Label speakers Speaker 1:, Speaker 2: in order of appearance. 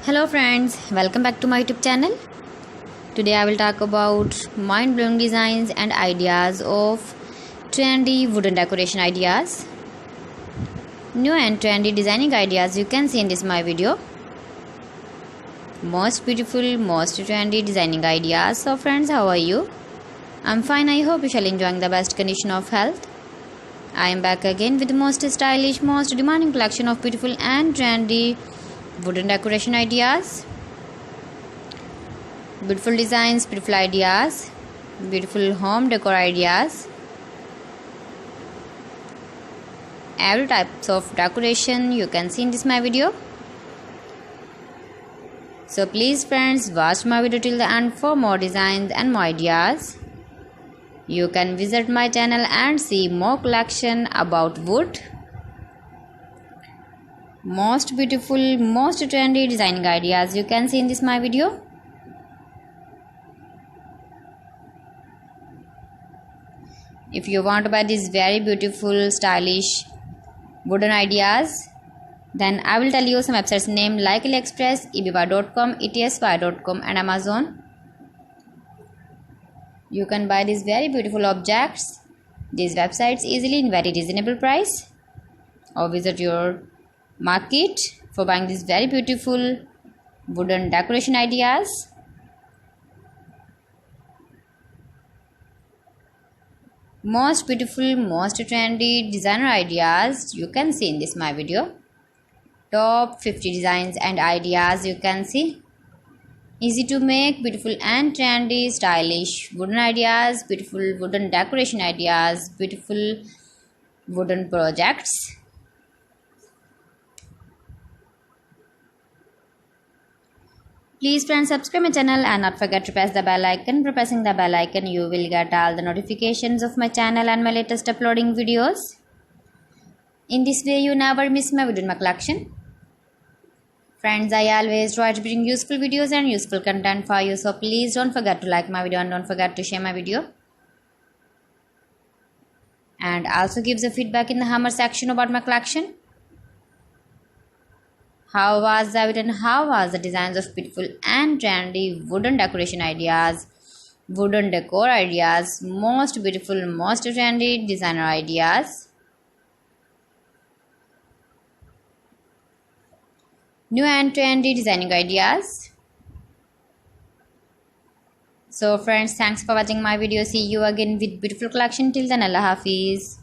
Speaker 1: Hello friends, welcome back to my YouTube channel. Today I will talk about mind-blowing designs and ideas of trendy wooden decoration ideas. New and trendy designing ideas you can see in this my video. Most beautiful, most trendy designing ideas. So friends, how are you? I'm fine. I hope you shall enjoying the best condition of health. I am back again with the most stylish, most demanding collection of beautiful and trendy wooden decoration ideas. Beautiful designs, beautiful ideas, beautiful home decor ideas. Every types of decoration you can see in this my video. So please friends, watch my video till the end for more designs and more ideas. You can visit my channel and see more collection about wood. Most beautiful, most trendy designing ideas you can see in this my video. If you want to buy these very beautiful, stylish wooden ideas, then I will tell you some websites name like AliExpress, eBay.com, etsy.com and Amazon. You can buy these very beautiful objects, these websites easily in very reasonable price, or visit your market for buying these very beautiful wooden decoration ideas. Most beautiful, most trendy designer ideas you can see in this my video. Top 50 designs and ideas you can see. Easy to make, beautiful and trendy, stylish wooden ideas, beautiful wooden decoration ideas, beautiful wooden projects. Please friends, subscribe my channel and not forget to press the bell icon. By pressing the bell icon, you will get all the notifications of my channel and my latest uploading videos. In this way, you never miss my video in my collection. Friends, I always try to bring useful videos and useful content for you. So please don't forget to like my video and don't forget to share my video. And also give the feedback in the hammer section about my collection. How was the video and how was the designs of beautiful and trendy wooden decoration ideas, wooden decor ideas, most beautiful, most trendy designer ideas. New and trendy designing ideas. So friends, thanks for watching my video. See you again with beautiful collection. Till then, Allah Hafiz.